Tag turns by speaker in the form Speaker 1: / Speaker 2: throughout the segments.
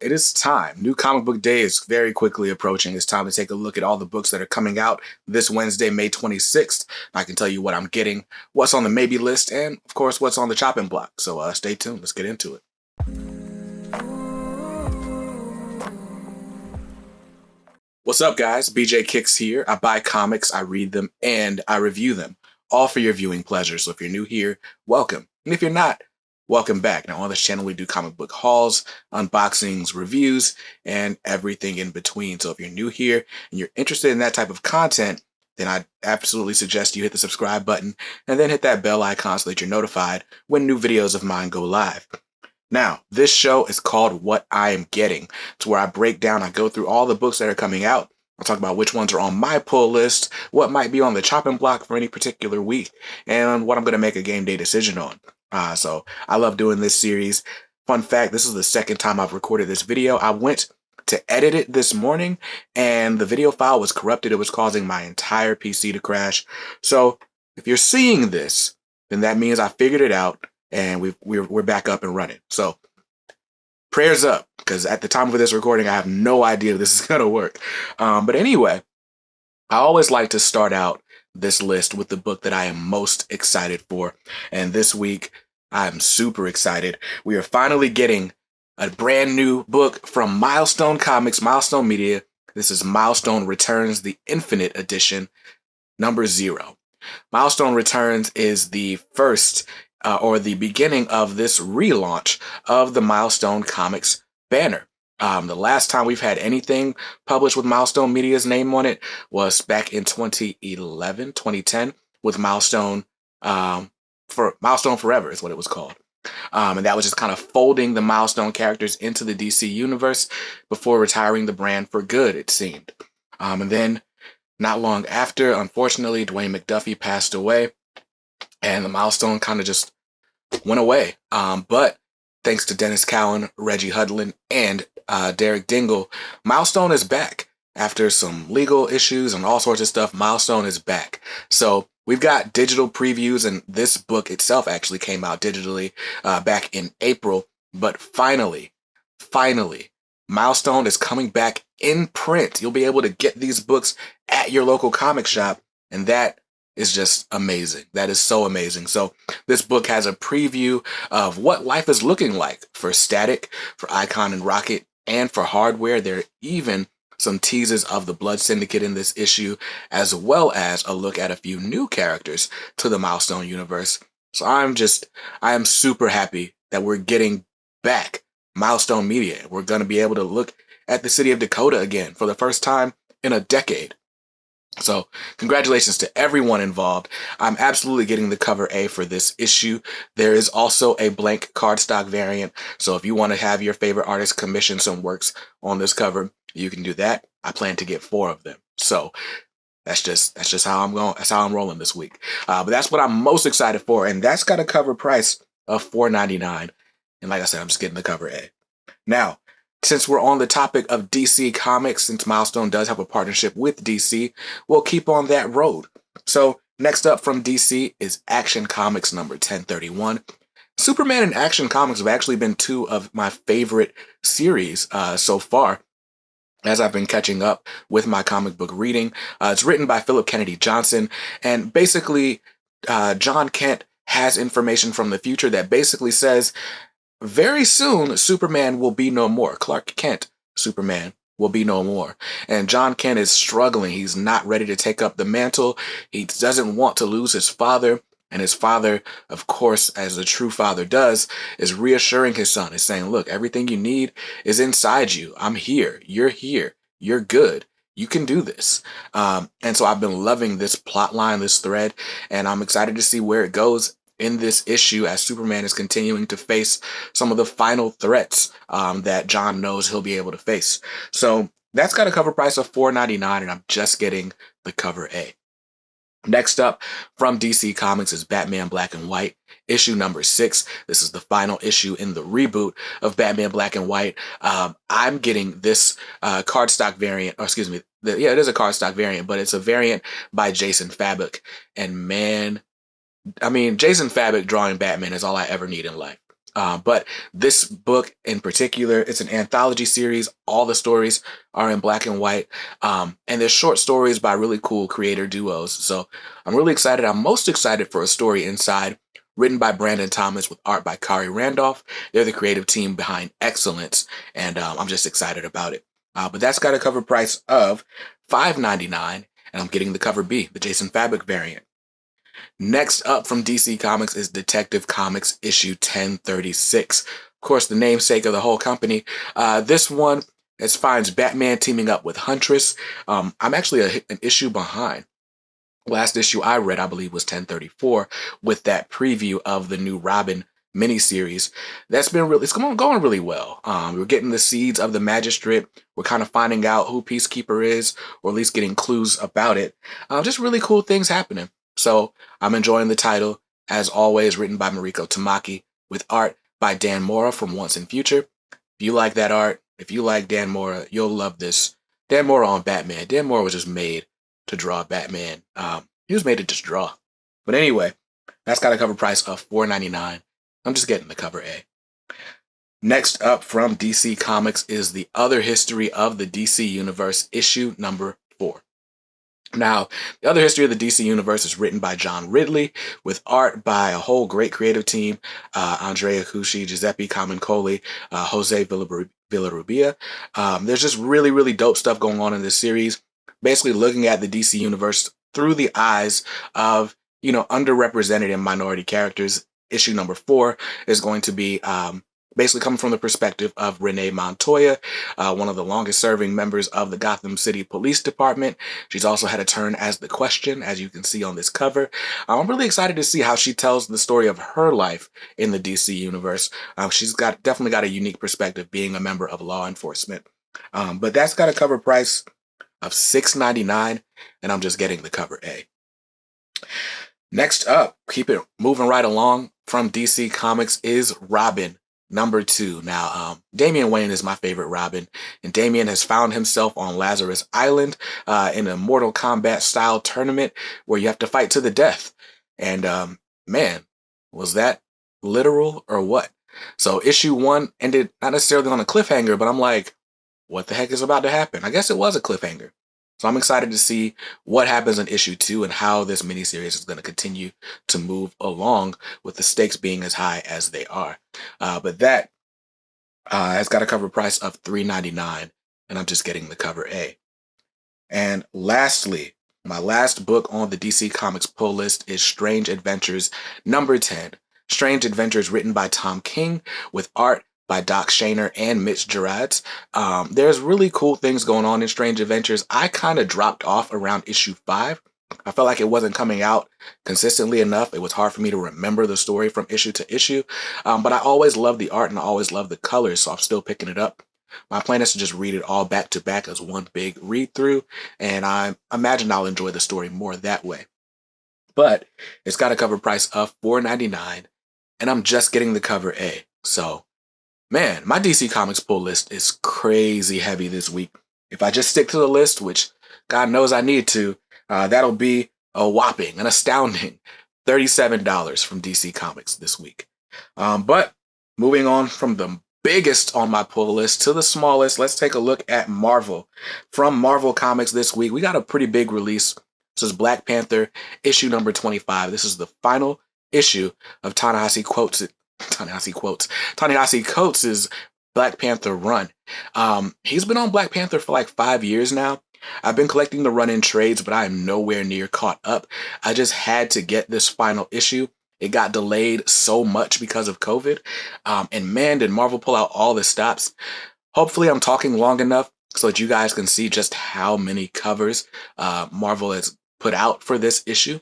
Speaker 1: it is time. New comic book day is very quickly approaching. It's time to take a look at all the books that are coming out this Wednesday, May 26th. I can tell you what I'm getting, what's on the maybe list, and of course, what's on the chopping block. So stay tuned. Let's get into it. What's up, guys? BJ Kicks here. I buy comics, I read them, and I review them, all for your viewing pleasure. So if you're new here, welcome. And if you're not, welcome back. Now, on this channel, we do comic book hauls, unboxings, reviews, and everything in between. So if you're new here and you're interested in that type of content, then I absolutely suggest you hit the subscribe button and then hit that bell icon so that you're notified when new videos of mine go live. Now, this show is called What I Am Getting. It's where I break down, I go through all the books that are coming out. I'll talk about which ones are on my pull list, what might be on the chopping block for any particular week, and what I'm going to make a game day decision on. So I love doing this series. Fun fact, this is the second time I've recorded this video. I went to edit it this morning, and the video file was corrupted. It was causing my entire PC to crash. So if you're seeing this, then that means I figured it out. And we're back up and running. So prayers up, because at the time of this recording, I have no idea if this is going to work. But anyway, I always like to start out this list with the book that I am most excited for. And this week, I'm super excited. We are finally getting a brand new book from Milestone Comics, Milestone Media. This is Milestone Returns, the Infinite Edition, number 0. Milestone Returns is the first or the beginning of this relaunch of the Milestone Comics banner. The last time we've had anything published with Milestone Media's name on it was back in 2011, 2010 with Milestone Milestone Forever is what it was called. And that was just kind of folding the Milestone characters into the DC universe before retiring the brand for good, it seemed. And then not long after, unfortunately, Dwayne McDuffie passed away, and the Milestone kind of just went away. But thanks to Dennis Cowan, Reggie Hudlin, and Derek Dingle, Milestone is back. After some legal issues and all sorts of stuff, Milestone is back. So we've got digital previews, and this book itself actually came out digitally back in April. But finally, Milestone is coming back in print. You'll be able to get these books at your local comic shop, and that is just amazing. That is so amazing. So this book has a preview of what life is looking like for Static, for Icon and Rocket, and for Hardware. There are even some teases of the Blood Syndicate in this issue, as well as a look at a few new characters to the Milestone universe. So I am super happy that we're getting back Milestone Media. We're going to be able to look at the city of Dakota again for the first time in a decade. So congratulations to everyone involved. I'm absolutely getting the cover A for this issue. There is also a blank cardstock variant. So if you want to have your favorite artist commission some works on this cover, you can do that. I plan to get 4 of them. So that's just how I'm going. That's how I'm rolling this week. But that's what I'm most excited for. And that's got a cover price of $4.99. And like I said, I'm just getting the cover A. Now, since we're on the topic of DC Comics, since Milestone does have a partnership with DC, we'll keep on that road. So next up from DC is Action Comics number 1031. Superman and Action Comics have actually been 2 of my favorite series so far, as I've been catching up with my comic book reading. It's written by Philip Kennedy Johnson, and basically John Kent has information from the future that basically says very soon, Superman will be no more. Clark Kent, Superman, will be no more. And John Kent is struggling. He's not ready to take up the mantle. He doesn't want to lose his father. And his father, of course, as a true father does, is reassuring his son. Is saying, look, everything you need is inside you. I'm here. You're good. You can do this. And so I've been loving this plot line, this thread, and I'm excited to see where it goes in this issue as Superman is continuing to face some of the final threats that John knows he'll be able to face. So that's got a cover price of $4.99, and I'm just getting the cover A. Next up from DC Comics is Batman Black and White, issue number 6. This is the final issue in the reboot of Batman Black and White. I'm getting this cardstock variant, or excuse me, it is a cardstock variant, but it's a variant by Jason Fabok. And man, I mean, Jason Fabok drawing Batman is all I ever need in life. But this book in particular, it's an anthology series. All the stories are in black and white. And they're short stories by really cool creator duos. So I'm really excited. I'm most excited for a story inside, written by Brandon Thomas with art by Kari Randolph. They're the creative team behind Excellence, and I'm just excited about it. But that's got a cover price of $5.99, and I'm getting the cover B, the Jason Fabok variant. Next up from DC Comics is Detective Comics issue 1036. Of course, the namesake of the whole company. This one finds Batman teaming up with Huntress. I'm actually an issue behind. Last issue I read, I believe, was 1034 with that preview of the new Robin miniseries. That's been really, it's going really well. We're getting the seeds of the Magistrate. We're kind of finding out who Peacekeeper is, or at least getting clues about it. Just really cool things happening. So I'm enjoying the title, as always, written by Mariko Tamaki with art by Dan Mora from Once and Future. If you like that art, if you like Dan Mora, you'll love this. Dan Mora on Batman. Dan Mora was just made to draw Batman. He was made to just draw. But anyway, that's got a cover price of $4.99. I'm just getting the cover A. Next up from DC Comics is The Other History of the DC Universe, issue number 4. Now, The Other History of the DC Universe is written by John Ridley with art by a whole great creative team, Andrea Cucci, Giuseppe Camuncoli, Jose Villarrubia. There's just really, really dope stuff going on in this series, basically looking at the DC Universe through the eyes of, underrepresented and minority characters. Issue number 4 is going to be basically coming from the perspective of Renee Montoya, one of the longest serving members of the Gotham City Police Department. She's also had a turn as the Question, as you can see on this cover. I'm really excited to see how she tells the story of her life in the DC universe. She's definitely got a unique perspective being a member of law enforcement. But that's got a cover price of $6.99, and I'm just getting the cover A. Next up, keep it moving right along from DC Comics, is Robin number 2. Now, Damian Wayne is my favorite Robin, and Damian has found himself on Lazarus Island in a Mortal Kombat style tournament where you have to fight to the death. And man, was that literal or what? So issue 1 ended not necessarily on a cliffhanger, but I'm like, what the heck is about to happen? I guess it was a cliffhanger. So I'm excited to see what happens in issue 2 and how this miniseries is going to continue to move along with the stakes being as high as they are. But that has got a cover price of $3.99, and I'm just getting the cover A. And lastly, my last book on the DC Comics pull list is Strange Adventures number 10. Strange Adventures written by Tom King with art by Doc Shaner and Mitch Gerads. There's really cool things going on in Strange Adventures. I kind of dropped off around issue 5. I felt like it wasn't coming out consistently enough. It was hard for me to remember the story from issue to issue. But I always loved the art and I always loved the colors, so I'm still picking it up. My plan is to just read it all back to back as one big read through, and I imagine I'll enjoy the story more that way. But it's got a cover price of $4.99, and I'm just getting the cover A. So, man, my DC Comics pull list is crazy heavy this week. If I just stick to the list, which God knows I need to, that'll be a whopping, an astounding $37 from DC Comics this week. But moving on from the biggest on my pull list to the smallest, let's take a look at Marvel. From Marvel Comics this week, we got a pretty big release. This is Black Panther issue number 25. This is the final issue of Ta-Nehisi Coates' Black Panther run. He's been on Black Panther for like 5 years now. I've been collecting the run-in trades, but I am nowhere near caught up. I just had to get this final issue. It got delayed so much because of COVID. And man, did Marvel pull out all the stops. Hopefully I'm talking long enough so that you guys can see just how many covers Marvel has put out for this issue.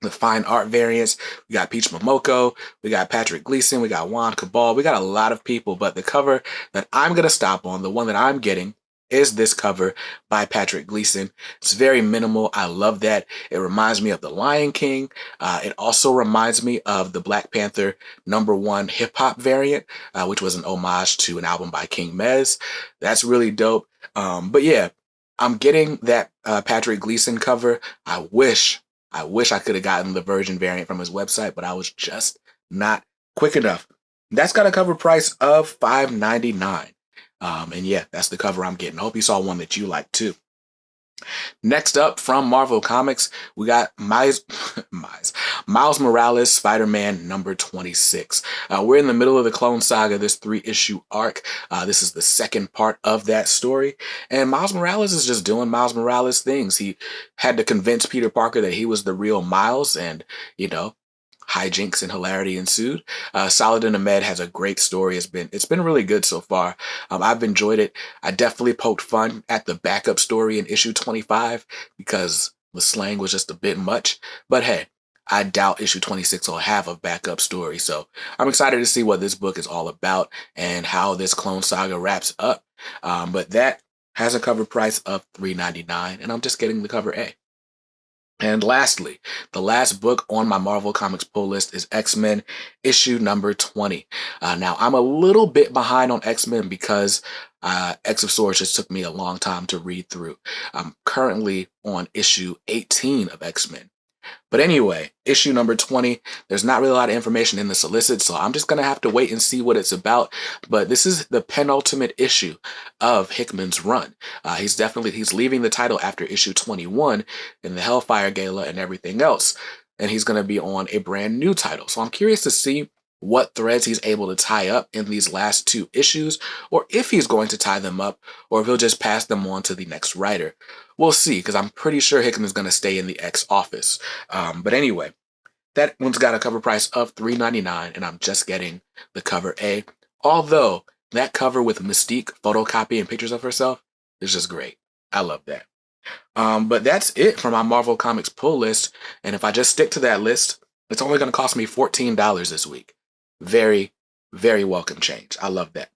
Speaker 1: The fine art variants. We got Peach Momoko, we got Patrick Gleason, we got Juan Cabal, we got a lot of people, but the cover that I'm going to stop on, the one that I'm getting, is this cover by Patrick Gleason. It's very minimal. I love that. It reminds me of The Lion King. It also reminds me of the Black Panther #1 hip-hop variant, which was an homage to an album by King Mez. That's really dope. But yeah, I'm getting that Patrick Gleason cover. I wish I could have gotten the Virgin variant from his website, but I was just not quick enough. That's got a cover price of $5.99. And yeah, that's the cover I'm getting. I hope you saw one that you like too. Next up from Marvel Comics, we got Miles Morales Spider-Man number 26. We're in the middle of the Clone Saga, this 3-issue arc. This is the second part of that story. And Miles Morales is just doing Miles Morales things. He had to convince Peter Parker that he was the real Miles, and, hijinks and hilarity ensued. Saladin Ahmed has a great story. It's been really good so far. I've enjoyed it. I definitely poked fun at the backup story in issue 25 because the slang was just a bit much. But hey, I doubt issue 26 will have a backup story. So I'm excited to see what this book is all about and how this Clone Saga wraps up. But that has a cover price of $3.99, and I'm just getting the cover A. And lastly, the last book on my Marvel Comics pull list is X-Men issue number 20. Now, I'm a little bit behind on X-Men because X of Swords just took me a long time to read through. I'm currently on issue 18 of X-Men. But anyway, issue number 20, there's not really a lot of information in the solicit, so I'm just going to have to wait and see what it's about. But this is the penultimate issue of Hickman's run. He's leaving the title after issue 21 in the Hellfire Gala and everything else. And he's going to be on a brand new title. So I'm curious to see what threads he's able to tie up in these last 2 issues, or if he's going to tie them up, or if he'll just pass them on to the next writer. We'll see, because I'm pretty sure Hickman is going to stay in the X office. But anyway, that one's got a cover price of $3.99, and I'm just getting the cover A. Although, that cover with Mystique photocopying pictures of herself is just great. I love that. But that's it for my Marvel Comics pull list, and if I just stick to that list, it's only going to cost me $14 this week. Very, very welcome change. I love that.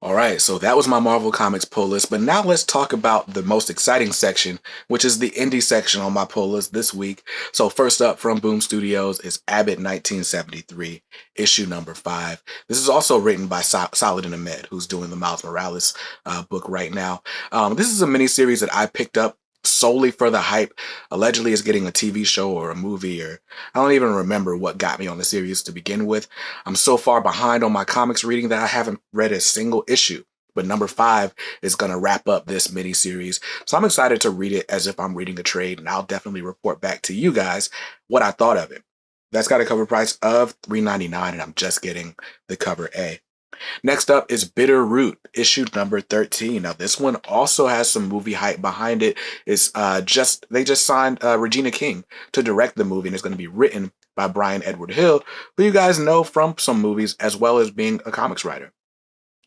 Speaker 1: All right, so that was my Marvel Comics pull list, but now let's talk about the most exciting section, which is the indie section on my pull list this week. So first up from Boom Studios is Abbott 1973, issue number 5. This is also written by Saladin Ahmed, who's doing the Miles Morales book right now. This is a miniseries that I picked up solely for the hype. Allegedly it's getting a TV show or a movie, or I don't even remember what got me on the series to begin with. I'm so far behind on my comics reading that I haven't read a single issue, but number 5 is going to wrap up this miniseries. So I'm excited to read it as if I'm reading a trade, and I'll definitely report back to you guys what I thought of it. That's got a cover price of $3.99, and I'm just getting the cover A. Next up is Bitterroot, issue number 13. Now, this one also has some movie hype behind it. They just signed Regina King to direct the movie, and it's going to be written by Brian Edward Hill, who you guys know from some movies as well as being a comics writer.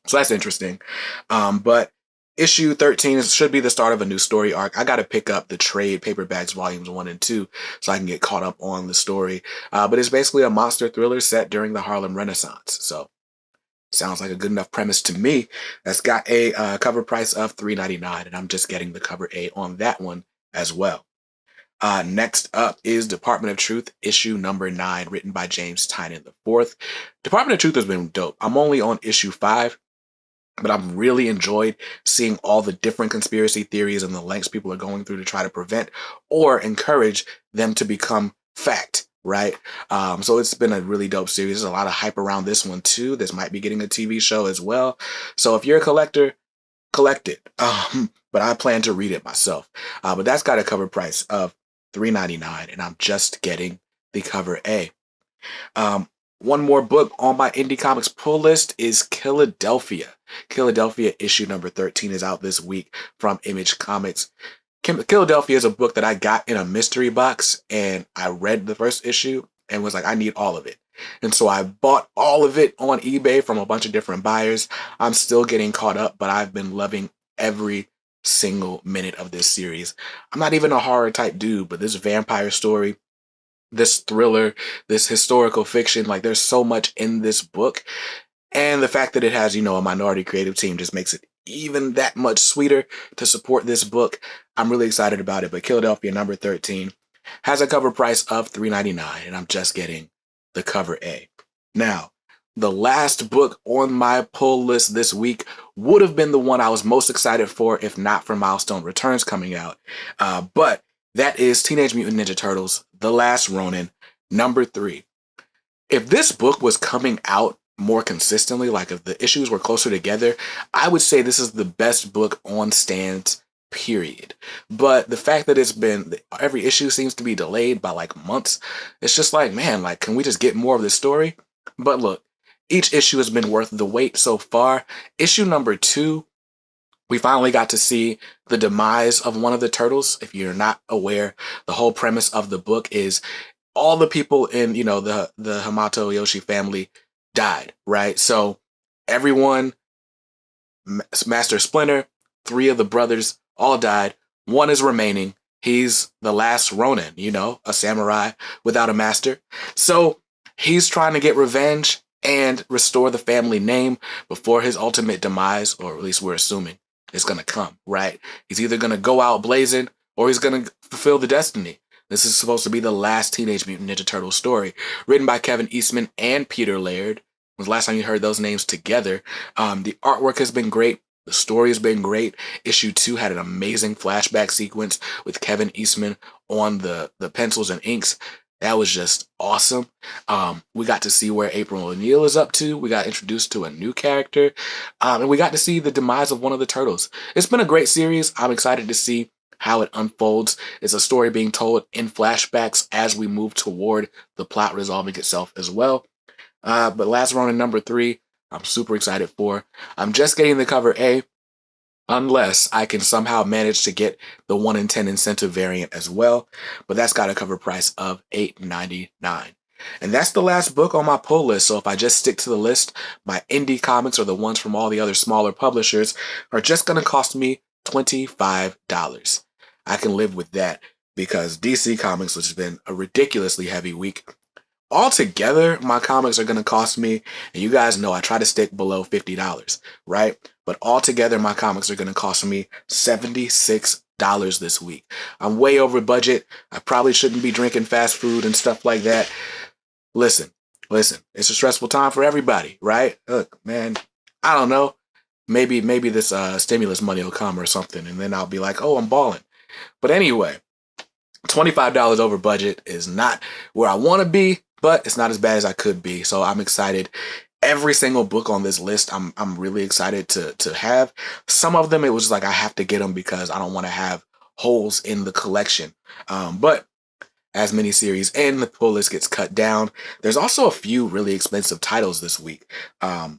Speaker 1: So that's interesting. But issue 13 should be the start of a new story arc. I got to pick up the trade paperbacks volumes 1 and 2 so I can get caught up on the story. But it's basically a monster thriller set during the Harlem Renaissance. So sounds like a good enough premise to me. That's got a cover price of $3.99, and I'm just getting the cover A on that one as well. Next up is Department of Truth, issue number 9, written by James Tynion IV. Department of Truth has been dope. I'm only on issue 5, but I've really enjoyed seeing all the different conspiracy theories and the lengths people are going through to try to prevent or encourage them to become fact. Right. So it's been a really dope series. There's a lot of hype around this one too. This might be getting a TV show as well. So if you're a collector, collect it. But I plan to read it myself. But that's got a cover price of $3.99, and I'm just getting the cover A. One more book on my indie comics pull list is Killadelphia. Killadelphia issue number 13 is out this week from Image Comics. Killadelphia is a book that I got in a mystery box, and I read the first issue and was like, I need all of it. And so I bought all of it on eBay from a bunch of different buyers. I'm still getting caught up, but I've been loving every single minute of this series. I'm not even a horror type dude, but this vampire story, this thriller, this historical fiction, like there's so much in this book. And the fact that it has, a minority creative team just makes it even that much sweeter to support this book. I'm really excited about it. But Killadelphia number 13 has a cover price of $3.99, and I'm just getting the cover A. Now, the last book on my pull list this week would have been the one I was most excited for if not for Milestone Returns coming out. But that is Teenage Mutant Ninja Turtles, The Last Ronin, number 3. If this book was coming out more consistently, like if the issues were closer together, I would say this is the best book on stands, period. But the fact that it's been, every issue seems to be delayed by like months, it's just like, man, like, can we just get more of this story? But look, each issue has been worth the wait so far. Issue number 2, we finally got to see the demise of one of the turtles. If you're not aware, the whole premise of the book is all the people in, the Hamato Yoshi family died, right? So everyone, Master Splinter, 3 of the brothers all died. One is remaining. He's the last Ronin, a samurai without a master. So he's trying to get revenge and restore the family name before his ultimate demise, or at least we're assuming is going to come, right? He's either going to go out blazing or he's going to fulfill the destiny. This is supposed to be the last Teenage Mutant Ninja Turtles story, written by Kevin Eastman and Peter Laird. When was the last time you heard those names together? The artwork has been great. The story has been great. Issue 2 had an amazing flashback sequence with Kevin Eastman on the pencils and inks. That was just awesome. We got to see where April O'Neil is up to. We got introduced to a new character. And we got to see the demise of one of the turtles. It's been a great series. I'm excited to see how it unfolds. It's a story being told in flashbacks as we move toward the plot resolving itself as well. But Last Ronin number 3, I'm super excited for. I'm just getting the cover A, unless I can somehow manage to get the 1 in 10 incentive variant as well. But that's got a cover price of $8.99. And that's the last book on my pull list. So if I just stick to the list, my indie comics or the ones from all the other smaller publishers are just going to cost me $25. I can live with that because DC Comics, which has been a ridiculously heavy week, altogether, my comics are going to cost me, and you guys know I try to stick below $50, right? But altogether, my comics are going to cost me $76 this week. I'm way over budget. I probably shouldn't be drinking fast food and stuff like that. Listen, it's a stressful time for everybody, right? Look, man, I don't know. Maybe this stimulus money will come or something, and then I'll be like, oh, I'm balling. But anyway, $25 over budget is not where I want to be, but it's not as bad as I could be. So I'm excited. Every single book on this list, I'm really excited to have. Some of them, it was like I have to get them because I don't want to have holes in the collection. But as miniseries and the pull list gets cut down, there's also a few really expensive titles this week. What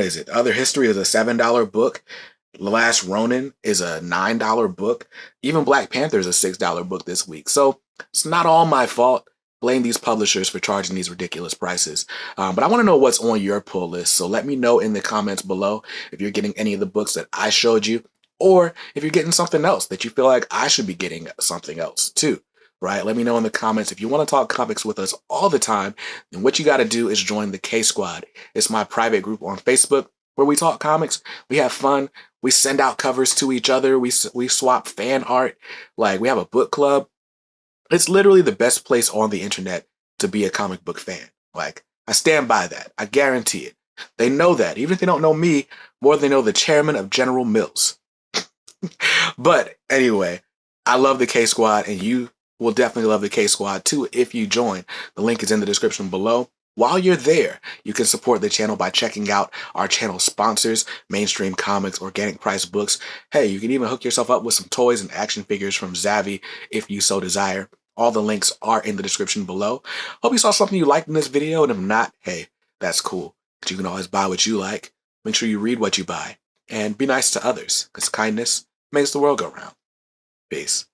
Speaker 1: is it? Other History is a $7 book. Last Ronin is a $9 book. Even Black Panther is a $6 book this week. So it's not all my fault. Blame these publishers for charging these ridiculous prices. But I want to know what's on your pull list. So let me know in the comments below if you're getting any of the books that I showed you, or if you're getting something else that you feel like I should be getting something else too. Right? Let me know in the comments. If you want to talk comics with us all the time, then what you got to do is join the K Squad. It's my private group on Facebook where we talk comics. We have fun. We send out covers to each other. We swap fan art. Like, we have a book club. It's literally the best place on the internet to be a comic book fan. Like, I stand by that. I guarantee it. They know that. Even if they don't know me, more than they know the chairman of General Mills. But anyway, I love the K Squad, and you will definitely love the K Squad too if you join. The link is in the description below. While you're there, you can support the channel by checking out our channel sponsors, Mainstream Comics, Organic Price Books. Hey, you can even hook yourself up with some toys and action figures from Zavvi if you so desire. All the links are in the description below. Hope you saw something you liked in this video, and if not, hey, that's cool. But you can always buy what you like. Make sure you read what you buy, and be nice to others, because kindness makes the world go round. Peace.